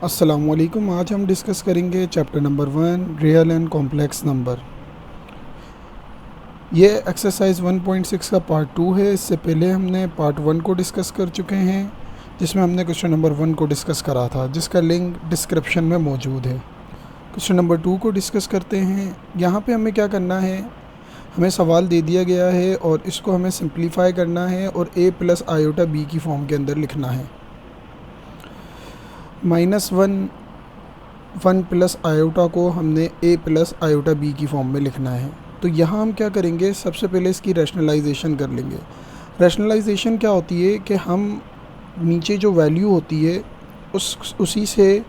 अस्सलामुअलैकुम। आज हम डिस्कस करेंगे chapter number 1 real and complex number. ये एक्सरसाइज 1.6 का पार्ट 2 है। इससे पहले हमने पार्ट 1 को डिस्कस कर चुके हैं, जिसमें हमने क्वेश्चन नंबर 1 को डिस्कस करा था, जिसका लिंक डिस्क्रिप्शन में मौजूद है। क्वेश्चन नंबर 2 को डिस्कस करते हैं। यहाँ पे हमें क्या करना है, हमें सवाल दे दिया गया है और इसको हमें सिंप्लीफाई करना है और a प्लस आयोटा b की फॉर्म के अंदर लिखना है। -1 प्लस आयोटा को हमने a प्लस आयोटा b की फॉर्म में लिखना है। तो यहाँ हम क्या करेंगे, सबसे पहले इसकी रैशनलाइजेशन कर लेंगे। रैशनलाइजेशन क्या होती है कि हम नीचे जो वैल्यू होती है उसी से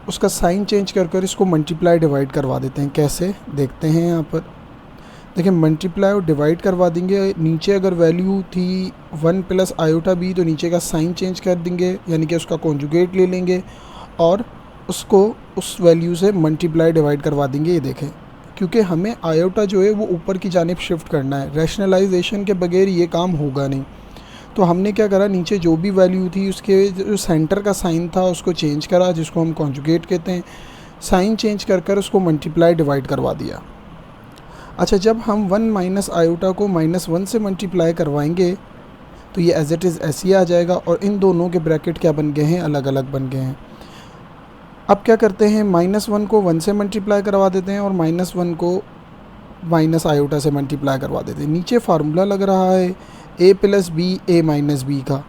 उसका साइन चेंज कर इसको मल्टीप्लाई डिवाइड करवा देते हैं। कैसे देखते हैं, यहाँ पर देखिए, मल्टीप्लाई और डिवाइड करवा देंगे। नीचे अगर वैल्यू थी 1 प्लस आयोटा b तो नीचे का साइन चेंज कर देंगे, यानी कि उसका कॉन्जुगेट ले लेंगे और उसको उस वैल्यू से मल्टीप्लाई डिवाइड करवा देंगे। ये देखें, क्योंकि हमें आयोटा जो है वो ऊपर की जानिब शिफ्ट करना है। रैशनलाइजेशन के बगैर ये काम होगा नहीं। तो हमने क्या करा, नीचे जो भी वैल्यू थी उसके जो सेंटर का साइन था उसको चेंज करा, जिसको हम कॉन्जुगेट कहते हैं। साइन चेंज कर उसको मल्टीप्लाई डिवाइड करवा दिया। अच्छा, जब हम 1 माइनस आयोटा को -1 से मल्टीप्लाई करवाएंगे तो ये एज इट इज़ ऐसे ही आ जाएगा और इन दोनों के ब्रैकेट क्या बन गए हैं, अलग अलग बन गए हैं। अब क्या करते हैं, -1 को 1 से मल्टीप्लाई करवा देते हैं और -1 को माइनस आयोटा से मल्टीप्लाई करवा देते हैं। नीचे फार्मूला लग रहा है a plus B A minus B का।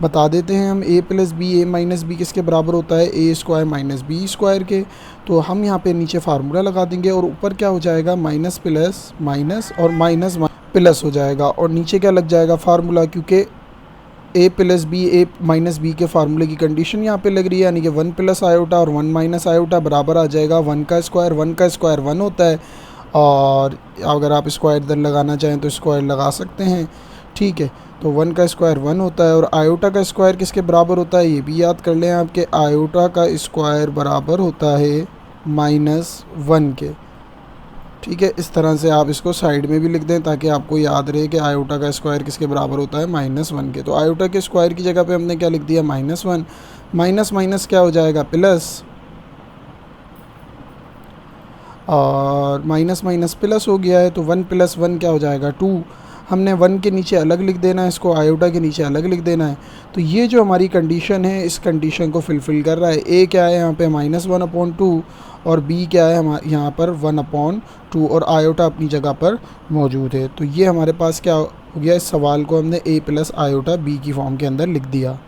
बता देते हैं हम, a plus B A minus B किसके बराबर होता है, a square minus B square के। तो हम यहाँ पे नीचे फार्मूला लगा देंगे और ऊपर क्या हो जाएगा, माइनस प्लस माइनस और माइनस प्लस हो जाएगा और नीचे क्या लग जाएगा, फार्मूला। क्योंकि a plus B A minus B के फार्मूले की कंडीशन यहाँ पे लग रही है, यानी कि 1 प्लस आयोटा और 1 माइनस आयोटा बराबर आ जाएगा 1 का स्क्वायर। 1 का स्क्वायर 1 होता है और अगर आप स्क्वायर इधर लगाना चाहें तो स्क्वायर लगा सकते हैं, ठीक है। तो 1 का स्क्वायर 1 होता है और आयोटा का स्क्वायर किसके बराबर होता है, ये भी याद कर लें आपके, आयोटा का स्क्वायर बराबर होता है -1 के, ठीक है। इस तरह से आप इसको साइड में भी लिख दें ताकि आपको याद रहे कि आयोटा का स्क्वायर किसके बराबर होता है, -1 के। तो आयोटा के स्क्वायर की जगह पे हमने क्या लिख दिया, -1। माइनस माइनस क्या हो जाएगा, प्लस, और माइनस माइनस प्लस हो गया है। तो 1 प्लस 1 क्या हो जाएगा, 2। हमने 1 के नीचे अलग लिख देना है, इसको आयोटा के नीचे अलग लिख देना है। तो ये जो हमारी कंडीशन है, इस कंडीशन को फुलफ़िल कर रहा है। a क्या है यहाँ पे, -1/2 और b क्या है यहाँ पर 1/2 और आयोटा अपनी जगह पर मौजूद है। तो ये हमारे पास क्या हो गया, इस सवाल को हमने a प्लस आयोटा b की फॉर्म के अंदर लिख दिया।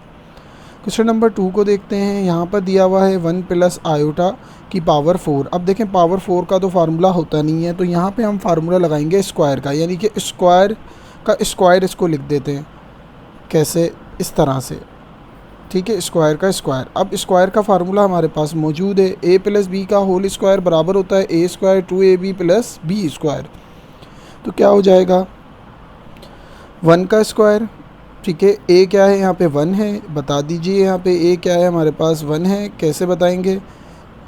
क्वेश्चन नंबर 2 को देखते हैं। यहाँ पर दिया हुआ है 1 प्लस आयोटा की पावर 4। अब देखें, पावर 4 का तो फार्मूला होता नहीं है, तो यहाँ पे हम फार्मूला लगाएंगे स्क्वायर का, यानी कि स्क्वायर का स्क्वायर इसको लिख देते हैं। कैसे, इस तरह से, ठीक है, स्क्वायर का स्क्वायर। अब स्क्वायर का फार्मूला हमारे पास मौजूद है, a प्लस बी का होल स्क्वायर बराबर होता है a square 2ab plus B square. तो क्या हो जाएगा, 1 का स्क्वायर, ठीक है। a क्या है यहाँ पे, 1 है, बता दीजिए यहाँ पे a क्या है, हमारे पास 1 है। कैसे बताएंगे,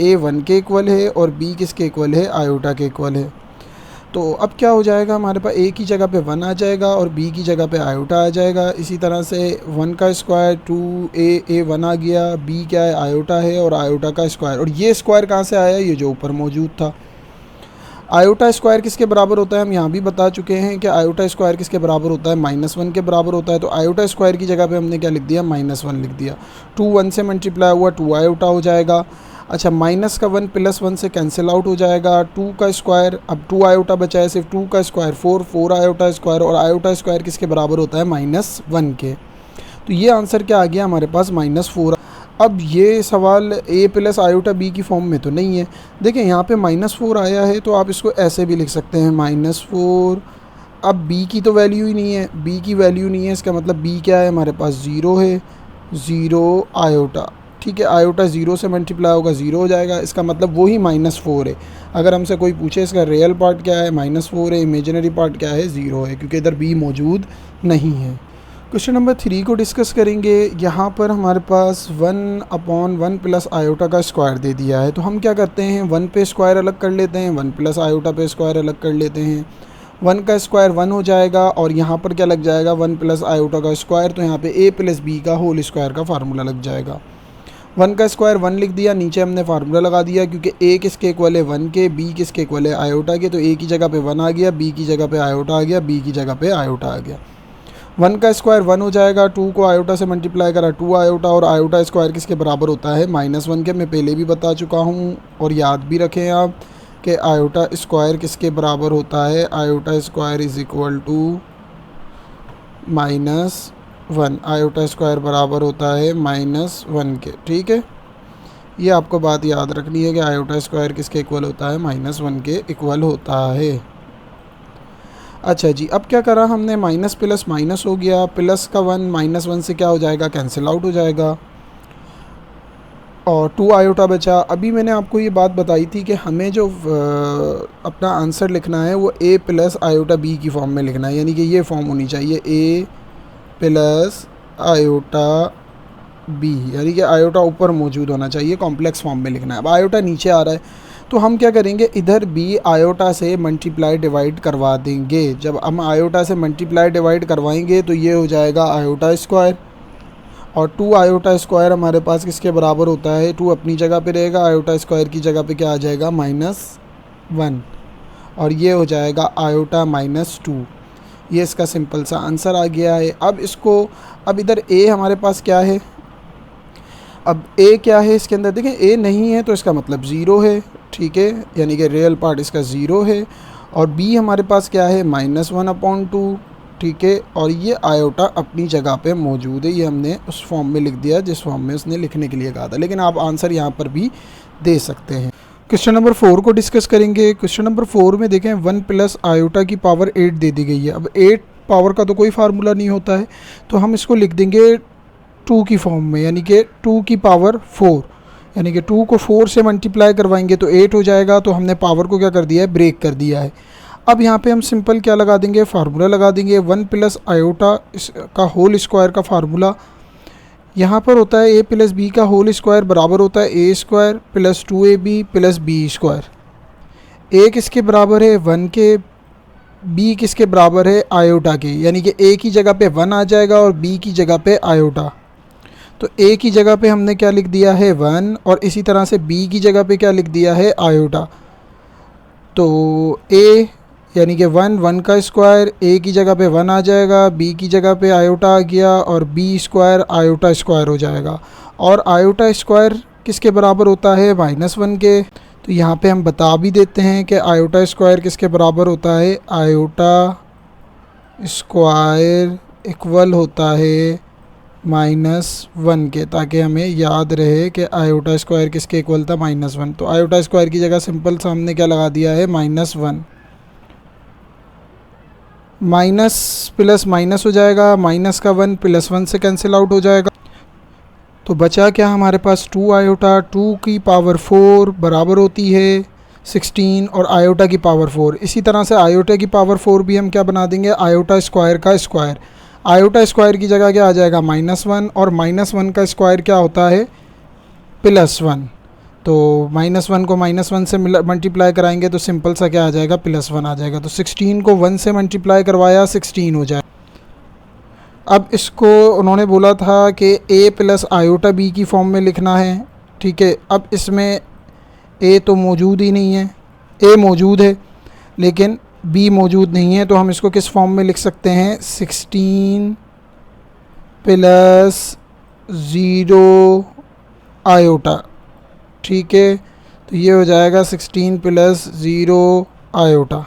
a 1 के इक्वल है और b किसके इक्वल है, आयोटा के इक्वल है। तो अब क्या हो जाएगा, हमारे पास a की जगह पे 1 आ जाएगा और b की जगह पे आयोटा आ जाएगा। इसी तरह से 1 का स्क्वायर 2a 1 आ गया, b क्या है, आयोटा है और आयोटा का स्क्वायर। और ये स्क्वायर कहाँ से आया, ये जो ऊपर मौजूद था। आयोटा स्क्वायर किसके बराबर होता है, हम यहाँ भी बता चुके हैं कि आयोटा स्क्वायर किसके बराबर होता है, -1 के बराबर होता है। तो आयोटा स्क्वायर की जगह पे हमने क्या लिख दिया, -1 लिख दिया। 2 1 से मल्टीप्लाई हुआ, 2 आयोटा हो जाएगा। अच्छा, माइनस का 1 प्लस 1 से कैंसिल आउट हो जाएगा। 2 का स्क्वायर, अब 2 आयोटा बचा है, सिर्फ 2 का स्क्वायर 4 आयोटा स्क्वायर और आयोटा स्क्वायर किसके बराबर होता है, -1 के। तो ये आंसर क्या आ गया हमारे पास, -4। अब ये सवाल a प्लस आयोटा b की फॉर्म में तो नहीं है। देखें, यहाँ पे -4 आया है तो आप इसको ऐसे भी लिख सकते हैं, -4। अब b की तो वैल्यू ही नहीं है, b की वैल्यू नहीं है, इसका मतलब b क्या है, हमारे पास 0 है, 0 आयोटा, ठीक है। आयोटा 0 से मल्टीप्लाई होगा 0 हो जाएगा, इसका मतलब वही -4 है। अगर हमसे कोई पूछे इसका रियल पार्ट क्या है, -4 है, इमेजिनरी पार्ट क्या है, 0 है, क्योंकि इधर b मौजूद नहीं है। क्वेश्चन नंबर 3 को डिस्कस करेंगे। यहाँ पर हमारे पास 1/1 प्लस आयोटा का स्क्वायर दे दिया है। तो हम क्या करते हैं, 1 पे स्क्वायर अलग कर लेते हैं, 1 प्लस आयोटा पे स्क्वायर अलग कर लेते हैं। 1 का स्क्वायर 1 हो जाएगा और यहाँ पर क्या लग जाएगा, 1 प्लस आयोटा का स्क्वायर। तो यहाँ पे a प्लस बी का होल स्क्वायर का फार्मूला लग जाएगा। 1 का स्क्वायर 1 लिख दिया, नीचे हमने फार्मूला लगा दिया क्योंकि ए किसके इक्वल है 1 के, बी किसके इक्वल है आयोटा के, तो ए की जगह पे 1 आ गया, बी की जगह पे आयोटा आ गया, बी की जगह पे आयोटा आ गया। 1 का स्क्वायर 1 हो जाएगा, 2 को आयोटा से मल्टीप्लाई करा 2 आयोटा, और आयोटा स्क्वायर किसके बराबर होता है -1 के। मैं पहले भी बता चुका हूँ और याद भी रखें आप कि आयोटा स्क्वायर किसके बराबर होता है, iota square is equal to -1, iota square बराबर होता है -1 के। ठीक है, ये आपको बात याद रखनी है कि आयोटा स्क्वायर किसके इक्वल होता है, -1 के इक्वल होता है। अच्छा जी, अब क्या करा हमने, माइनस प्लस माइनस हो गया, प्लस का 1 -1 से क्या हो जाएगा, कैंसिल आउट हो जाएगा, और 2 आयोटा बचा। अभी मैंने आपको ये बात बताई थी कि हमें जो अपना आंसर लिखना है वो a प्लस आयोटा b की फॉर्म में लिखना है, यानी कि ये फॉर्म होनी चाहिए a प्लस आयोटा b, यानी कि आयोटा ऊपर मौजूद होना चाहिए, कॉम्प्लेक्स फॉर्म में लिखना है। अब आयोटा नीचे आ रहा है तो हम क्या करेंगे, इधर b आयोटा से मल्टीप्लाई डिवाइड करवा देंगे। जब हम आयोटा से मल्टीप्लाई डिवाइड करवाएंगे तो ये हो जाएगा आयोटा स्क्वायर, और 2 आयोटा स्क्वायर हमारे पास किसके बराबर होता है, 2 अपनी जगह पे रहेगा, आयोटा स्क्वायर की जगह पे क्या आ जाएगा -1, और ये हो जाएगा आयोटा -2। ये इसका सिंपल सा आंसर आ गया है। अब इसको, अब इधर a हमारे पास क्या है, अब a क्या है इसके अंदर, देखें a नहीं है तो इसका मतलब 0 है, ठीक है, यानी कि रियल पार्ट इसका 0 है, और b हमारे पास क्या है -1/2, ठीक है, और ये आयोटा अपनी जगह पे मौजूद है, ये हमने उस फॉर्म में लिख दिया जिस फॉर्म में उसने लिखने के लिए कहा था, लेकिन आप आंसर यहाँ पर भी दे सकते हैं। क्वेश्चन नंबर 4 को डिस्कस करेंगे। क्वेश्चन नंबर 4 में देखें 1 प्लस आयोटा की पावर 8 दे दी गई है। अब 8 पावर का तो कोई फार्मूला नहीं होता है, तो हम इसको लिख देंगे 2 की फॉर्म में, यानी कि 2 की पावर 4, यानी कि 2 को 4 से मल्टीप्लाई करवाएंगे तो 8 हो जाएगा, तो हमने पावर को क्या कर दिया है, ब्रेक कर दिया है। अब यहाँ पे हम सिंपल क्या लगा देंगे, फार्मूला लगा देंगे 1 प्लस आयोटा का होल स्क्वायर का फार्मूला यहाँ पर होता है a प्लस बी का होल स्क्वायर बराबर होता है a square plus 2ab plus b square. a किसके बराबर है 1 के, b किसके बराबर है आयोटा के, यानी कि a की जगह पे 1 आ जाएगा और b की जगह पे आयोटा। तो a की जगह पे हमने क्या लिख दिया है 1, और इसी तरह से b की जगह पे क्या लिख दिया है आयोटा। तो a यानी कि 1 का स्क्वायर, a की जगह पे 1 आ जाएगा, b की जगह पे आयोटा आ गया, और b स्क्वायर आयोटा स्क्वायर हो जाएगा, और आयोटा स्क्वायर किसके बराबर होता है -1 के। तो यहाँ पे हम बता भी देते हैं कि आयोटा स्क्वायर किसके बराबर होता है, आयोटा स्क्वायर इक्वल होता है -1 के, ताकि हमें याद रहे कि आयोटा स्क्वायर किसके इक्वल था -1। तो आयोटा स्क्वायर की जगह सिंपल सा हमने क्या लगा दिया है -1, माइनस प्लस माइनस हो जाएगा, माइनस का 1 प्लस 1 से कैंसिल आउट हो जाएगा, तो बचा क्या हमारे पास 2 आयोटा, 2 की पावर 4 बराबर होती है 16, और आयोटा की पावर 4। इसी तरह से आयोटा की पावर 4 भी हम क्या बना देंगे, आयोटा स्क्वायर का स्क्वायर। आयोटा स्क्वायर की जगह क्या आ जाएगा -1, और -1 का स्क्वायर क्या होता है +1। तो -1 को -1 से मल्टीप्लाई कराएंगे तो सिंपल सा क्या आ जाएगा +1 आ जाएगा। तो 16 को 1 से मल्टीप्लाई करवाया 16 हो जाए। अब इसको उन्होंने बोला था कि a प्लस आयोटा b की फॉर्म में लिखना है, ठीक है। अब इसमें a तो मौजूद ही नहीं है, a मौजूद है लेकिन b मौजूद नहीं है, तो हम इसको किस फॉर्म में लिख सकते हैं, 16 प्लस 0 आयोटा, ठीक है। तो ये हो जाएगा 16 प्लस 0 आयोटा।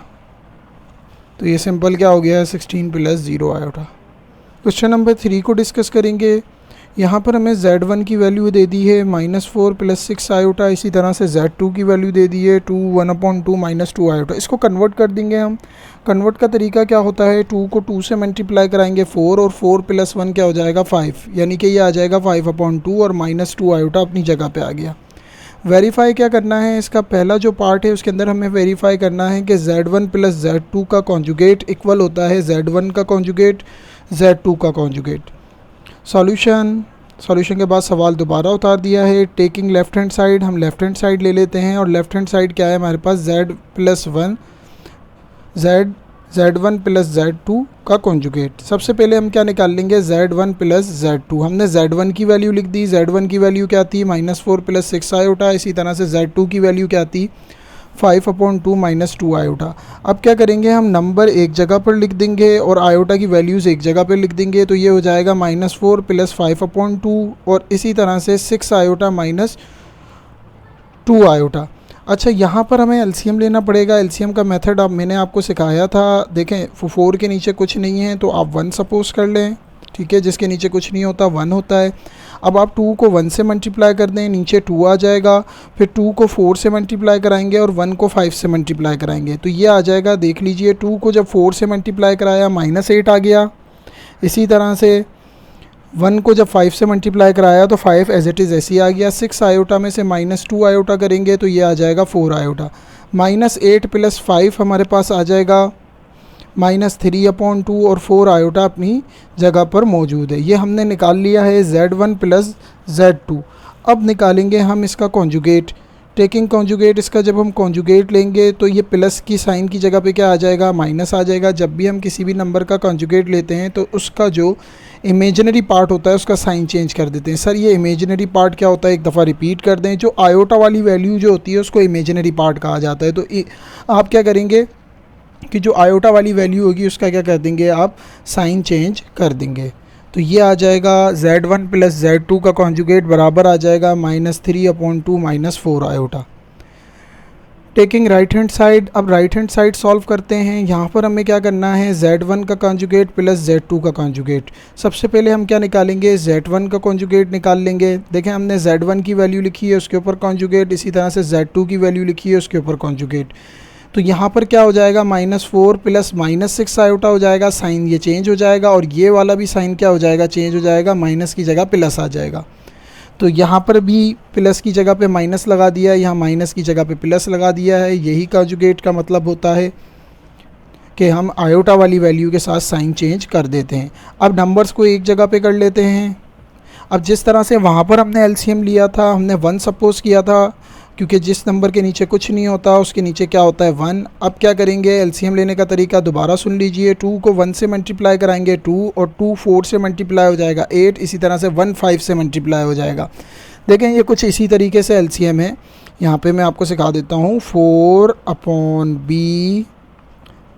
तो ये सिंपल क्या हो गया है, 16 प्लस 0 आयोटा। क्वेश्चन नंबर 3 को डिस्कस करेंगे। यहाँ पर हमें Z1 की वैल्यू दे दी है -4 प्लस 6 आयोटा, इसी तरह से Z2 की वैल्यू दे दी है 2 1/2 -2 आयोटा। इसको कन्वर्ट कर देंगे हम। कन्वर्ट का तरीका क्या होता है, 2 को 2 से मल्टीप्लाई कराएंगे 4, और 4 प्लस 1 क्या हो जाएगा 5, यानी कि ये आ जाएगा 5/2, और -2 आयोटा अपनी जगह पे आ गया। वेरीफाई क्या करना है, इसका पहला जो पार्ट है उसके अंदर हमें वेरीफाई करना है कि Z1 प्लस Z2 का कॉन्जुगेट इक्वल होता है Z1 का कॉन्जुगेट Z2 का कॉन्जुगेट। सॉल्यूशन के बाद सवाल दोबारा उतार दिया है। टेकिंग लेफ़्ट हैंड साइड, हम लेफ़्ट हैंड साइड ले लेते हैं, और लेफ़्ट हैंड साइड क्या है हमारे पास Z+1, Z Z1 plus Z2 का कॉन्जुगेट। सबसे पहले हम क्या निकाल लेंगे, Z1 प्लस Z2। हमने Z1 की वैल्यू लिख दी, Z1 की वैल्यू क्या थी -4 प्लस 6 आयोटा। इसी तरह से Z2 की वैल्यू क्या थी 5/2 माइनस 2 आयोटा। अब क्या करेंगे, हम नंबर एक जगह पर लिख देंगे और आयोटा की वैल्यूज़ एक जगह पर लिख देंगे। तो ये हो जाएगा -4 प्लस 5/2 और इसी तरह से 6 आयोटा माइनस 2 आयोटा। अच्छा, यहाँ पर हमें एलसीएम लेना पड़ेगा। एलसीएम का मेथड अब मैंने आपको सिखाया था। देखें 4 के नीचे कुछ नहीं है तो आप 1 सपोज कर लें, ठीक है। जिसके नीचे कुछ नहीं होता 1 होता है। अब आप 2 को 1 से मल्टीप्लाई कर दें, नीचे 2 आ जाएगा। फिर 2 को 4 से मल्टीप्लाई कराएंगे और 1 को 5 से मल्टीप्लाई कराएंगे तो ये आ जाएगा। देख लीजिए 2 को जब 4 से मल्टीप्लाई कराया -8 आ गया। इसी तरह से 1 को जब 5 से मल्टीप्लाई कराया तो 5 एज इट इज़ ऐसे ही आ गया। 6 आयोटा में से -2 आयोटा करेंगे तो ये आ जाएगा 4 आयोटा। -8 प्लस 5 हमारे पास आ जाएगा -3/2 और 4 आयोटा अपनी जगह पर मौजूद है। ये हमने निकाल लिया है Z1 प्लस Z2। अब निकालेंगे हम इसका कॉन्जुगेट। टेकिंग कॉन्जुगेट, इसका जब हम कॉन्जुगेट लेंगे तो ये प्लस की साइन की जगह पे क्या आ जाएगा, माइनस आ जाएगा। जब भी हम किसी भी नंबर का कॉन्जुगेट लेते हैं तो उसका जो इमेजिनरी पार्ट होता है उसका साइन चेंज कर देते हैं। सर ये इमेजिनरी पार्ट क्या होता है, एक दफ़ा रिपीट कर दें। जो आयोटा वाली वैल्यू जो होती है उसको इमेजिनरी पार्ट कहा जाता है। तो आप क्या करेंगे कि जो आयोटा वाली वैल्यू होगी उसका क्या कर देंगे, आप साइन चेंज कर देंगे। तो ये आ जाएगा Z1 प्लस Z2 का कॉन्जुगेट बराबर आ जाएगा -3/2 minus 4 iota. Taking right hand side, अब राइट हैंड साइड सॉल्व करते हैं। यहाँ पर हमें क्या करना है, Z1 का कॉन्जुगेट प्लस Z2 का कॉन्जुगेट। सबसे पहले हम क्या निकालेंगे, Z1 का कॉन्जुगेट निकाल लेंगे। देखें हमने Z1 की वैल्यू लिखी है उसके ऊपर कॉन्जुगेट, इसी तरह से Z2 की वैल्यू लिखी है उसके ऊपर कॉन्जुगेट। तो यहाँ पर क्या हो जाएगा, -4 प्लस -6 आयोटा हो जाएगा। साइन ये चेंज हो जाएगा और ये वाला भी साइन क्या हो जाएगा, चेंज हो जाएगा। माइनस की जगह प्लस आ जाएगा। तो यहाँ पर भी प्लस की जगह पे माइनस लगा दिया है, यहाँ माइनस की जगह पे प्लस लगा दिया है। यही कॉन्जुगेट का मतलब होता है कि हम आयोटा वाली वैल्यू के साथ साइन चेंज कर देते हैं। अब नंबर्स को एक जगह पे कर लेते हैं। अब जिस तरह से वहाँ पर हमने एलसीएम लिया था, हमने 1 सपोज किया था क्योंकि जिस नंबर के नीचे कुछ नहीं होता उसके नीचे क्या होता है 1। अब क्या करेंगे, एलसीएम लेने का तरीका दोबारा सुन लीजिए। 2 को 1 से मल्टीप्लाई कराएंगे 2 और 2 4 से मल्टीप्लाई हो जाएगा 8। इसी तरह से 1 5 से मल्टीप्लाई हो जाएगा। देखें ये कुछ इसी तरीके से एलसीएम है। यहाँ पे मैं आपको सिखा देता हूँ। 4/b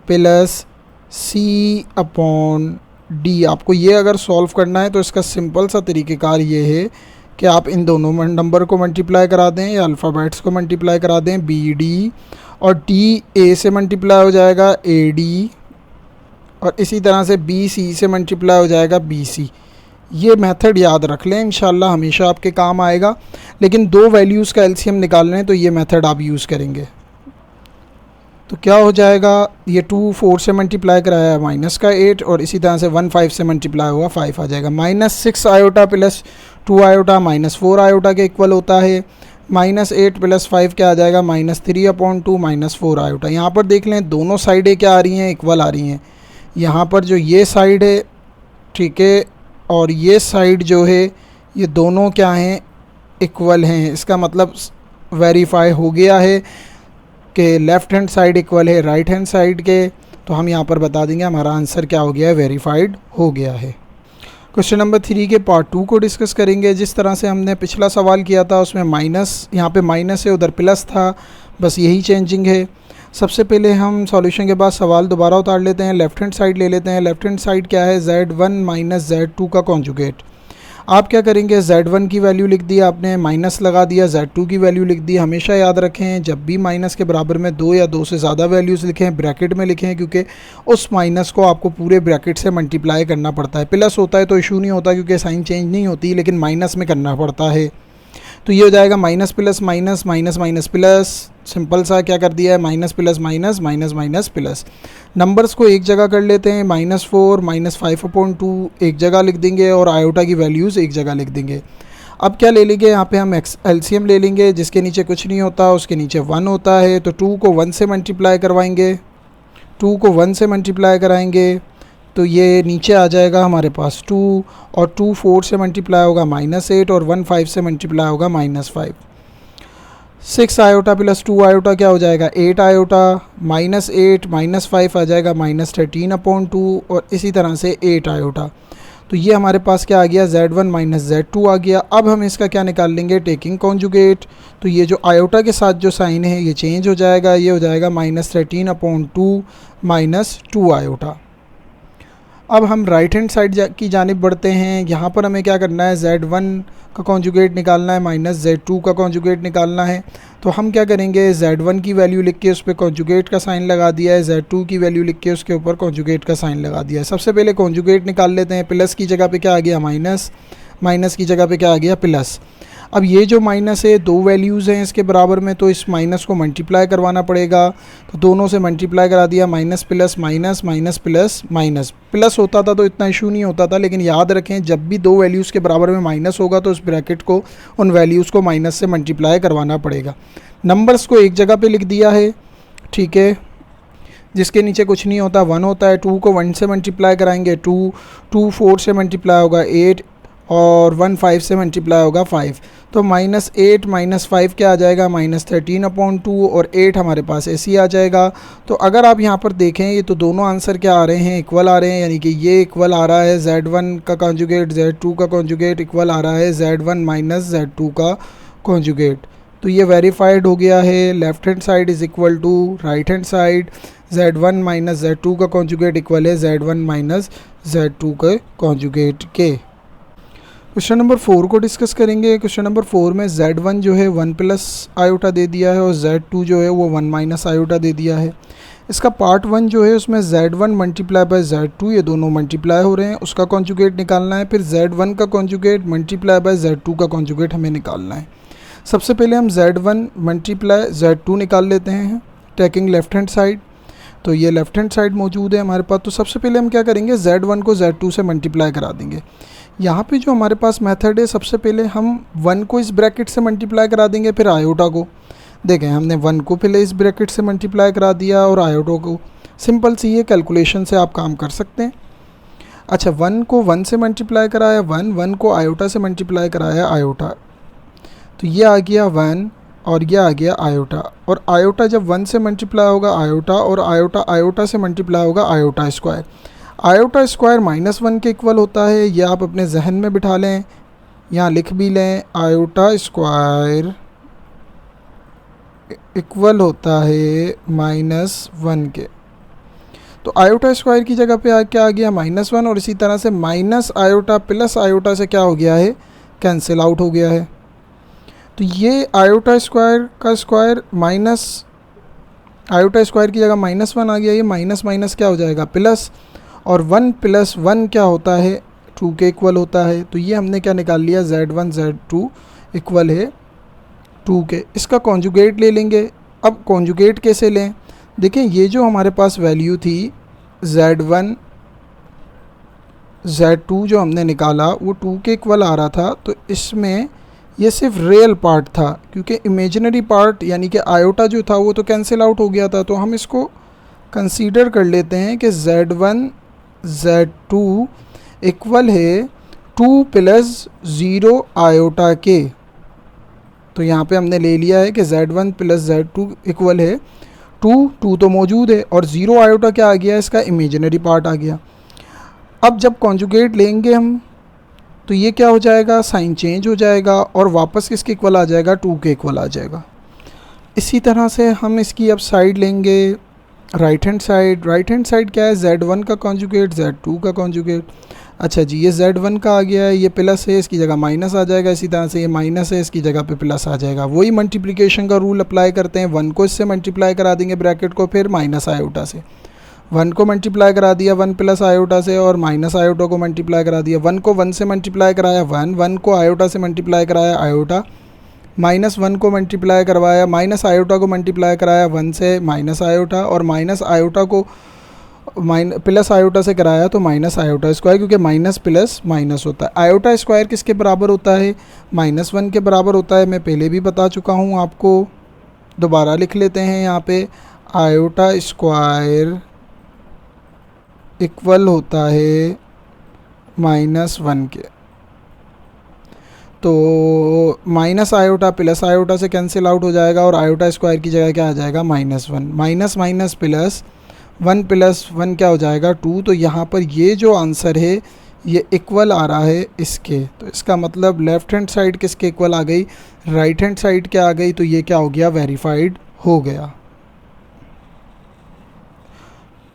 plus c/d। आपको ये अगर सॉल्व करना है तो इसका सिंपल सा तरीक़ेकार ये है कि आप इन दोनों नंबर को मल्टीप्लाई करा दें या अल्फ़ाबेट्स को मल्टीप्लाई करा दें। BD और D A से मल्टीप्लाई हो जाएगा AD और इसी तरह से BC से मल्टीप्लाई हो जाएगा BC। ये मेथड याद रख लें, इंशाल्लाह हमेशा आपके काम आएगा। लेकिन दो वैल्यूज़ का एलसीएम निकालना है तो ये मेथड आप यूज़ करेंगे। तो क्या हो जाएगा, ये 2 4 से मल्टीप्लाई कराया है माइनस का 8 और इसी तरह से 1 5 से मल्टीप्लाई हुआ 5 आ जाएगा। -6 आयोटा प्लस 2 आयोटा -4 आयोटा के इक्वल होता है। -8 प्लस 5 क्या आ जाएगा, -3/2 माइनस 4 आयोटा। यहाँ पर देख लें दोनों साइडें क्या आ रही हैं, इक्वल आ रही हैं। यहाँ पर जो ये साइड है, ठीक है, और ये साइड जो है, ये दोनों क्या हैं, इक्वल हैं। इसका मतलब वेरीफाई हो गया है कि लेफ़्ट हैंड साइड इक्वल है राइट हैंड साइड के। तो हम यहाँ पर बता देंगे हमारा आंसर क्या हो गया है, वेरीफाइड हो गया है। क्वेश्चन नंबर 3 के पार्ट 2 को डिस्कस करेंगे। जिस तरह से हमने पिछला सवाल किया था उसमें माइनस, यहाँ पे माइनस है, उधर प्लस था, बस यही चेंजिंग है। सबसे पहले हम सॉल्यूशन के बाद सवाल दोबारा उतार लेते हैं, लेफ़्ट हैंड साइड ले लेते हैं। लेफ़्ट हैंड साइड क्या है, Z1 माइनस Z2 का कॉन्जुगेट। आप क्या करेंगे, Z1 की वैल्यू लिख दी आपने, माइनस लगा दिया, Z2 की वैल्यू लिख दी। हमेशा याद रखें जब भी माइनस के बराबर में 2 या 2 से ज़्यादा वैल्यूज़ लिखें ब्रैकेट में लिखें, क्योंकि उस माइनस को आपको पूरे ब्रैकेट से मल्टीप्लाई करना पड़ता है। प्लस होता है तो इशू नहीं होता क्योंकि साइन चेंज नहीं होती, लेकिन माइनस में करना पड़ता है। तो ये हो जाएगा minus plus minus minus minus plus. Simple सा क्या कर दिया है, minus plus minus minus minus plus. Numbers को एक जगह कर लेते हैं, -4 -5/2 एक जगह लिख देंगे और आयोटा की वैल्यूज़ एक जगह लिख देंगे। अब क्या ले लेंगे, यहाँ पे हम एलसीएम ले लेंगे। जिसके नीचे कुछ नहीं होता उसके नीचे 1 होता है, तो 2 को 1 से मल्टीप्लाई करवाएंगे, 2 को 1 से मल्टीप्लाई कराएंगे तो ये नीचे आ जाएगा हमारे पास 2 और 2 4 से मल्टीप्लाई होगा -8 और 1 5 से मल्टीप्लाई होगा -5। 6 आयोटा प्लस 2 आयोटा क्या हो जाएगा 8 आयोटा, -8 -5 आ जाएगा -13/2 और इसी तरह से 8 आयोटा। तो ये हमारे पास क्या आ गया Z1 - Z2 आ गया। अब हम इसका क्या निकाल लेंगे टेकिंग कॉन्जुगेट। तो ये जो आयोटा के साथ जो साइन है ये चेंज हो जाएगा, ये हो जाएगा -13/2 -2 आयोटा। अब हम राइट हैंड साइड की जानिब बढ़ते हैं। यहाँ पर हमें क्या करना है Z1 का कॉन्जुगेट निकालना है -Z2 का कॉन्जुगेट निकालना है। तो हम क्या करेंगे Z1 की वैल्यू लिख के उस पर कॉन्जुगेट का साइन लगा दिया है, Z2 की वैल्यू लिख के उसके ऊपर कॉन्जुगेट का साइन लगा दिया है। सबसे पहले कॉन्जुगेट निकाल लेते हैं। प्लस की जगह पे क्या आ गया माइनस, माइनस की जगह पे क्या आ गया प्लस। अब ये जो माइनस है दो वैल्यूज़ हैं इसके बराबर में, तो इस माइनस को मल्टीप्लाई करवाना पड़ेगा। तो दोनों से मल्टीप्लाई करा दिया, minus plus minus, minus plus minus. Plus होता था तो इतना इशू नहीं होता था, लेकिन याद रखें जब भी दो वैल्यूज़ के बराबर में माइनस होगा तो उस ब्रैकेट को, उन वैल्यूज़ को माइनस से मल्टीप्लाई करवाना पड़ेगा। नंबर्स को एक जगह पर लिख दिया है, ठीक है, जिसके नीचे कुछ नहीं होता 1 होता है। 2 को 1 से मल्टीप्लाई कराएंगे 2 4 से मल्टीप्लाई होगा 8 और 1 5 से मल्टीप्लाई होगा 5। तो -8 -5 क्या आ जाएगा -13/2 और 8 हमारे पास ऐसे ही आ जाएगा। तो अगर आप यहाँ पर देखें ये तो दोनों आंसर क्या आ रहे हैं इक्वल आ रहे हैं, यानी कि ये इक्वल आ रहा है Z1 का कॉन्जुगेट Z2 का कॉन्जुगेट इक्वल आ रहा है Z1 - Z2 का कॉन्जुगेट। तो ये वेरीफाइड हो गया है। Left hand side is equal to right hand side, Z1 - Z2 का कॉन्जुगेट इक्वल है Z1 - Z2 के कॉन्जुगेट के। क्वेश्चन नंबर 4 को डिस्कस करेंगे। क्वेश्चन नंबर 4 में Z1 जो है 1 प्लस आयोटा दे दिया है और Z2 जो है वो 1 माइनस आयोटा दे दिया है। इसका पार्ट 1 जो है उसमें Z1 मल्टीप्लाई बाय Z2 ये दोनों मल्टीप्लाई हो रहे हैं, उसका कॉन्जुगेट निकालना है। फिर Z1 का कॉन्जुगेट मल्टीप्लाई बाय Z2 का कॉन्जुगेट हमें निकालना है। सबसे पहले हम Z1 मल्टीप्लाई Z2 निकाल लेते हैं टेकिंग लेफ्ट हैंड साइड। तो ये लेफ्ट हैंड साइड मौजूद है हमारे पास। तो सबसे पहले हम क्या करेंगे Z1 को Z2 से मल्टीप्लाई करा देंगे। यहाँ पे जो हमारे पास मेथड है सबसे पहले हम 1 को इस ब्रैकेट से मल्टीप्लाई करा देंगे, फिर आयोटा को। देखें हमने 1 को पहले इस ब्रैकेट से मल्टीप्लाई करा दिया और आयोटा को। सिंपल सी है, कैलकुलेशन से आप काम कर सकते हैं। अच्छा 1 को 1 से मल्टीप्लाई कराया 1 को आयोटा से मल्टीप्लाई कराया आयोटा। तो ये आ गया 1 और ये आ गया आयोटा। और आयोटा जब 1 से मल्टीप्लाई होगा आयोटा और आयोटा आयोटा से मल्टीप्लाई होगा आयोटा स्क्वायर। आयोटा स्क्वायर -1 के इक्वल होता है, ये आप अपने जहन में बिठा लें, यहाँ लिख भी लें। आयोटा स्क्वायर इक्वल होता है -1 के। तो आयोटा स्क्वायर की जगह पे क्या आ गया -1 और इसी तरह से माइनस आयोटा प्लस आयोटा से क्या हो गया है कैंसिल आउट हो गया है। तो ये आयोटा स्क्वायर का स्क्वायर माइनस आयोटा स्क्वायर की जगह -1 आ गया, ये माइनस माइनस क्या हो जाएगा प्लस, और 1 + 1 क्या होता है 2 के इक्वल होता है। तो ये हमने क्या निकाल लिया Z1 Z2 इक्वल है 2 के। इसका कॉन्जुगेट ले लेंगे। अब कॉन्जुगेट कैसे लें, देखें ये जो हमारे पास वैल्यू थी Z1 Z2 जो हमने निकाला वो 2 के इक्वल आ रहा था। तो इसमें ये सिर्फ रियल पार्ट था, क्योंकि इमेजिनरी पार्ट यानी कि आयोटा जो था वो तो कैंसिल आउट हो गया था। तो हम इसको कंसीडर कर लेते हैं कि Z1 Z2 इक्वल है 2 + 0 आयोटा के। तो यहाँ पे हमने ले लिया है कि Z1 + Z2 इक्वल है 2 तो मौजूद है और 0 आयोटा क्या आ गया इसका इमेजिनरी पार्ट आ गया। अब जब कॉन्जुगेट लेंगे हम तो ये क्या हो जाएगा साइन चेंज हो जाएगा और वापस किसके इक्वल आ जाएगा 2 के इक्वल आ जाएगा। इसी तरह से हम इसकी अब साइड लेंगे राइट हैंड साइड क्या है Z1 का कॉन्जुगेट Z2 का कॉन्जुगेट। अच्छा जी ये Z1 का आ गया है, ये प्लस है इसकी जगह माइनस आ जाएगा, इसी तरह से ये माइनस है इसकी जगह पे प्लस आ जाएगा। वही मल्टीप्लिकेशन का रूल अप्लाई करते हैं, 1 को इससे मल्टीप्लाई करा देंगे ब्रैकेट को, फिर माइनस आयोटा से 1 को मल्टीप्लाई करा दिया 1 + आयोटा से और माइनस आयोटा को मल्टीप्लाई करा दिया। 1 को 1 से मल्टीप्लाई कराया 1 को आयोटा से मल्टीप्लाई कराया आयोटा, -1 को मल्टीप्लाई करवाया माइनस आयोटा को मल्टीप्लाई कराया 1 से माइनस आयोटा, और माइनस आयोटा को प्लस आयोटा से कराया तो माइनस आयोटा स्क्वायर, क्योंकि माइनस प्लस माइनस होता है। आयोटा स्क्वायर किसके बराबर होता है -1 के बराबर होता है। मैं पहले भी बता चुका हूँ आपको, दोबारा लिख लेते हैं यहाँ पे। आयोटा स्क्वायर इक्वल होता है -1 के। तो माइनस आयोटा प्लस आयोटा से कैंसिल आउट हो जाएगा और आयोटा स्क्वायर की जगह क्या आ जाएगा -1। माइनस माइनस प्लस वन क्या हो जाएगा 2। तो यहाँ पर ये जो आंसर है ये इक्वल आ रहा है इसके। तो इसका मतलब लेफ़्ट हैंड साइड किसके इक्वल आ गई, राइट हैंड साइड क्या आ गई। तो ये क्या हो गया, वेरीफाइड हो गया।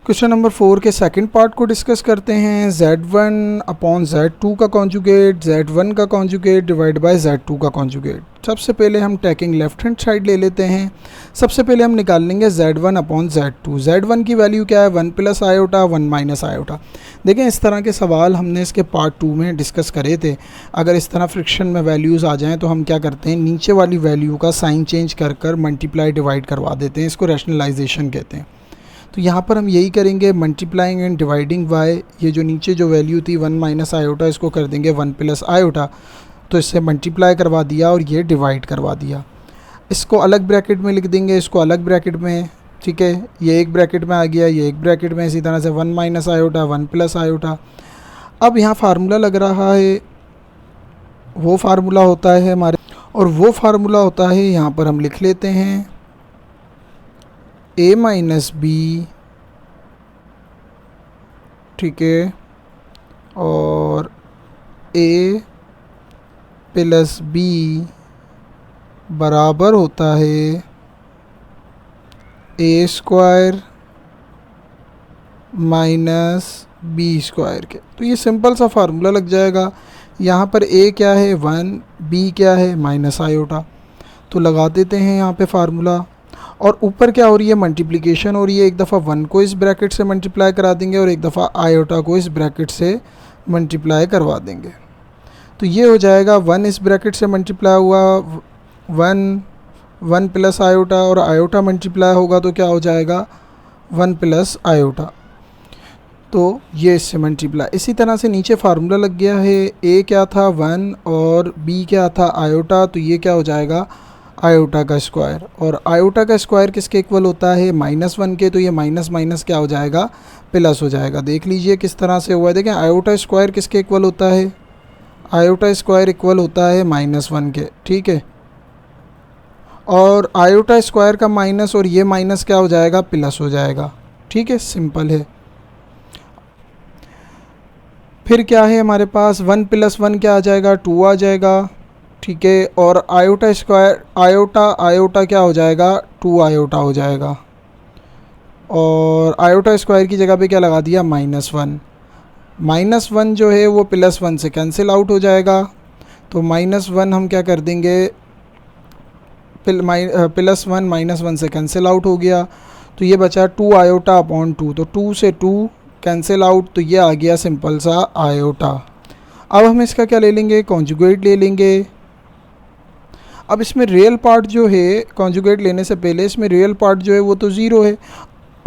क्वेश्चन नंबर 4 के सेकंड पार्ट को डिस्कस करते हैं। Z1 अपॉन Z2 का कॉन्जुगेट, Z1 का कॉन्जुगेट डिवाइड बाय Z2 का कॉन्जुगेट। सबसे पहले हम टेकिंग लेफ्ट हैंड साइड ले लेते हैं। सबसे पहले हम निकाल लेंगे Z1 अपॉन Z2। Z1 की वैल्यू क्या है, 1 प्लस आयोटा 1 माइनस आयोटा। देखें इस तरह के सवाल हमने इसके पार्ट 2 में डिस्कस करे थे। अगर इस तरह फ्रिक्शन में वैल्यूज़ आ जाएँ तो हम क्या करते हैं, नीचे वाली वैल्यू का साइन चेंज कर कर मल्टीप्लाई डिवाइड करवा देते हैं। इसको रैशनलाइजेशन कहते हैं। तो यहाँ पर हम यही करेंगे, मल्टीप्लाइंग एंड डिवाइडिंग बाय ये जो नीचे जो वैल्यू थी 1 माइनस आयोटा, इसको कर देंगे 1 प्लस आयोटा। तो इससे मल्टीप्लाई करवा दिया और ये डिवाइड करवा दिया। इसको अलग ब्रैकेट में लिख देंगे, इसको अलग ब्रैकेट में, ठीक है। ये एक ब्रैकेट में आ गया, ये एक ब्रैकेट में। इसी तरह से 1 माइनस आयोटा 1 प्लस आयोटा। अब यहाँ फार्मूला लग रहा है, वो फार्मूला होता है हमारे, और वो फार्मूला होता है यहाँ पर हम लिख लेते हैं a माइनस बी, ठीक है, और a प्लस बी बराबर होता है a square minus B square के। तो ये सिंपल सा फार्मूला लग जाएगा। यहाँ पर a क्या है 1, b क्या है माइनस आयोटा। तो लगा देते हैं यहाँ पे फार्मूला। और ऊपर क्या हो रही है, मल्टीप्लिकेशन हो रही है। एक दफ़ा 1 को इस ब्रैकेट से मल्टीप्लाई करा देंगे और एक दफ़ा आयोटा को इस ब्रैकेट से मल्टीप्लाई करवा देंगे। तो ये हो जाएगा 1 इस ब्रैकेट से मल्टीप्लाई हुआ 1 प्लस आयोटा, और आयोटा मल्टीप्लाई होगा तो क्या हो जाएगा 1 प्लस आयोटा। तो ये इससे मल्टीप्लाई। इसी तरह से नीचे फार्मूला लग गया है, a क्या था 1 और b क्या था आयोटा। तो ये क्या हो जाएगा आयोटा का स्क्वायर, और आयोटा का स्क्वायर किसके इक्वल होता है -1 के। तो ये माइनस माइनस क्या हो जाएगा, प्लस हो जाएगा। देख लीजिए किस तरह से हुआ है। देखें आयोटा स्क्वायर किसके इक्वल होता है, आयोटा स्क्वायर इक्वल होता है -1 के, ठीक है। और आयोटा स्क्वायर का माइनस और ये माइनस क्या हो जाएगा, प्लस हो जाएगा, ठीक है, सिंपल है। फिर क्या है हमारे पास 1 प्लस 1 क्या आ जाएगा 2 आ जाएगा, ठीक है। और आयोटा स्क्वायर आयोटा क्या हो जाएगा 2 आयोटा हो जाएगा। और आयोटा स्क्वायर की जगह पे क्या लगा दिया -1। -1 जो है वो +1 से कैंसिल आउट हो जाएगा। तो -1 हम क्या कर देंगे, +1 -1 से कैंसिल आउट हो गया। तो ये बचा 2 आयोटा अपॉन 2। तो 2 से 2 कैंसिल आउट, तो ये आ गया सिंपल सा आयोटा। अब हम इसका क्या ले लेंगे, कॉन्जुगेट ले लेंगे। अब इसमें रियल पार्ट जो है, कॉन्जुगेट लेने से पहले इसमें रियल पार्ट जो है वो तो ज़ीरो है,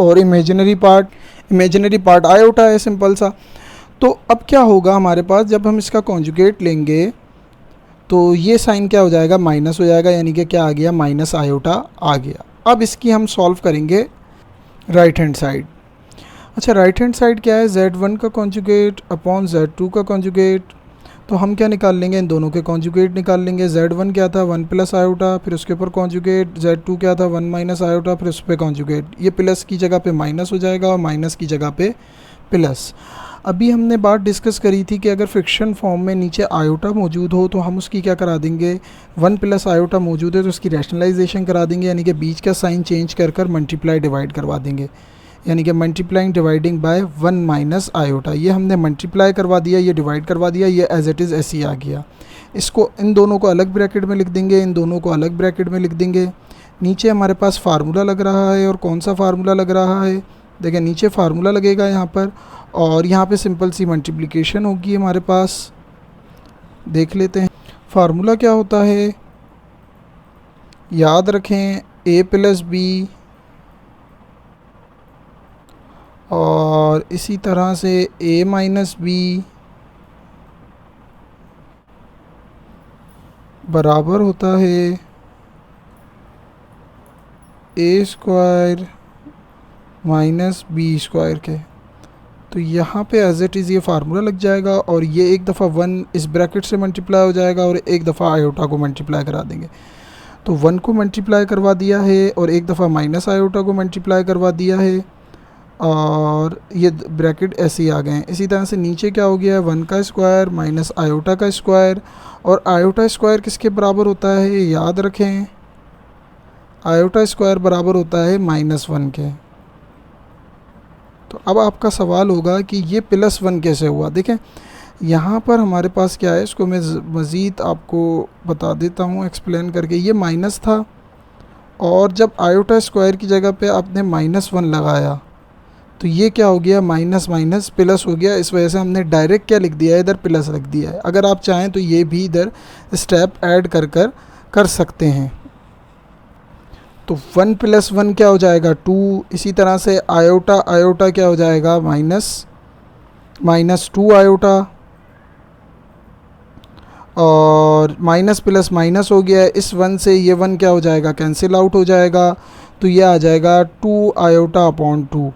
और इमेजिनरी पार्ट आयोटा है, सिंपल सा। तो अब क्या होगा हमारे पास, जब हम इसका कॉन्जुगेट लेंगे तो ये साइन क्या हो जाएगा, माइनस हो जाएगा, यानी कि क्या आ गया माइनस आयोटा आ गया। अब इसकी हम सॉल्व करेंगे राइट हैंड साइड। अच्छा, राइट हैंड साइड क्या है, Z1 का कॉन्जुगेट अपॉन Z2 का कॉन्जुगेट। तो हम क्या निकाल लेंगे, इन दोनों के कॉन्जुगेट निकाल लेंगे। Z1 क्या था 1 प्लस आयोटा, फिर उसके ऊपर कॉन्जुगेट। Z2 क्या था 1 माइनस आयोटा, फिर उस पर कॉन्जुगेट। ये प्लस की जगह पे माइनस हो जाएगा और माइनस की जगह पे प्लस। अभी हमने बात डिस्कस करी थी कि अगर फ्रिक्शन फॉर्म में नीचे आयोटा मौजूद हो तो हम उसकी क्या करा देंगे, 1 प्लस आयोटा मौजूद है तो उसकी रैशनलाइजेशन करा देंगे, यानी कि बीच का साइन चेंज कर कर मल्टीप्लाई डिवाइड करवा देंगे, यानी कि multiplying dividing by 1 minus iota. ये हमने मल्टीप्लाई करवा दिया, ये डिवाइड करवा दिया, ये एज इट इज़ ऐसे ही आ गया। इसको इन दोनों को अलग ब्रैकेट में लिख देंगे, इन दोनों को अलग ब्रैकेट में लिख देंगे। नीचे हमारे पास फार्मूला लग रहा है, और कौन सा फार्मूला लग रहा है, देखिए नीचे फार्मूला लगेगा यहाँ पर, और यहाँ पे सिंपल सी मल्टीप्लिकेशन होगी हमारे पास। देख लेते हैं फार्मूला क्या होता है, याद रखें a प्लस बी, और इसी तरह से a माइनस बी बराबर होता है a square minus B square के। तो यहाँ पे एज इट इज़ ये फार्मूला लग जाएगा और ये एक दफ़ा 1 इस ब्रैकेट से मल्टीप्लाई हो जाएगा और एक दफ़ा आयोटा को मल्टीप्लाई करा देंगे। तो 1 को मल्टीप्लाई करवा दिया है और एक दफ़ा माइनस आयोटा को मल्टीप्लाई करवा दिया है और ये ब्रैकेट ऐसे ही आ गए हैं। इसी तरह से नीचे क्या हो गया है 1 का स्क्वायर माइनस आयोटा का स्क्वायर, और आयोटा स्क्वायर किसके बराबर होता है ये याद रखें, आयोटा स्क्वायर बराबर होता है -1 के। तो अब आपका सवाल होगा कि ये +1 कैसे हुआ। देखें यहाँ पर हमारे पास क्या है, इसको मैं मज़ीद आपको बता देता हूँ एक्सप्लेन करके। ये माइनस था और जब आयोटा स्क्वायर की जगह पे आपने -1 लगाया तो ये क्या हो गया, माइनस माइनस प्लस हो गया। इस वजह से हमने डायरेक्ट क्या लिख दिया है, इधर प्लस रख दिया है। अगर आप चाहें तो ये भी इधर स्टेप ऐड कर सकते हैं। तो 1 + 1 क्या हो जाएगा 2। इसी तरह से आयोटा क्या हो जाएगा -2 आयोटा, और माइनस प्लस माइनस हो गया। इस 1 से ये 1 क्या हो जाएगा, कैंसिल आउट हो जाएगा। तो ये आ जाएगा 2 आयोटा अपॉन 2,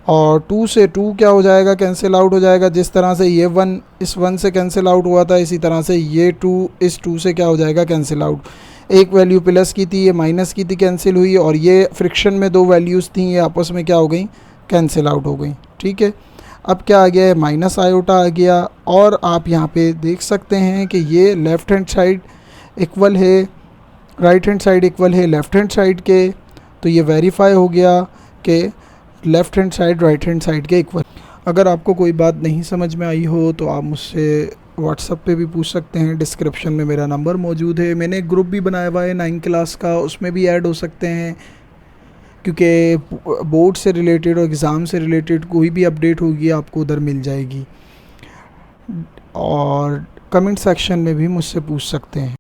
और 2 से 2 क्या हो जाएगा, कैंसिल आउट हो जाएगा। जिस तरह से ये 1 इस 1 से कैंसिल आउट हुआ था, इसी तरह से ये 2 इस 2 से क्या हो जाएगा, कैंसिल आउट। एक वैल्यू प्लस की थी, ये माइनस की थी, कैंसिल हुई, और ये फ्रिक्शन में 2 वैल्यूज़ थी, ये आपस में क्या हो गई, कैंसिल आउट हो गई। ठीक है, अब क्या आ गया है, माइनस आयोटा आ गया। और आप यहाँ पे देख सकते हैं कि ये लेफ़्ट हैंड साइड इक्वल है, राइट हैंड साइड इक्वल है लेफ़्ट हैंड साइड के। तो ये वेरीफाई हो गया कि left hand side right hand side के इक्वल। अगर आपको कोई बात नहीं समझ में आई हो तो आप मुझसे व्हाट्सएप पे भी पूछ सकते हैं, डिस्क्रिप्शन में मेरा नंबर मौजूद है। मैंने एक ग्रुप भी बनाया हुआ है 9 क्लास का, उसमें भी ऐड हो सकते हैं, क्योंकि बोर्ड से रिलेटेड और एग्ज़ाम से रिलेटेड कोई भी अपडेट होगी आपको उधर मिल जाएगी। और कमेंट सेक्शन में भी मुझसे पूछ सकते हैं।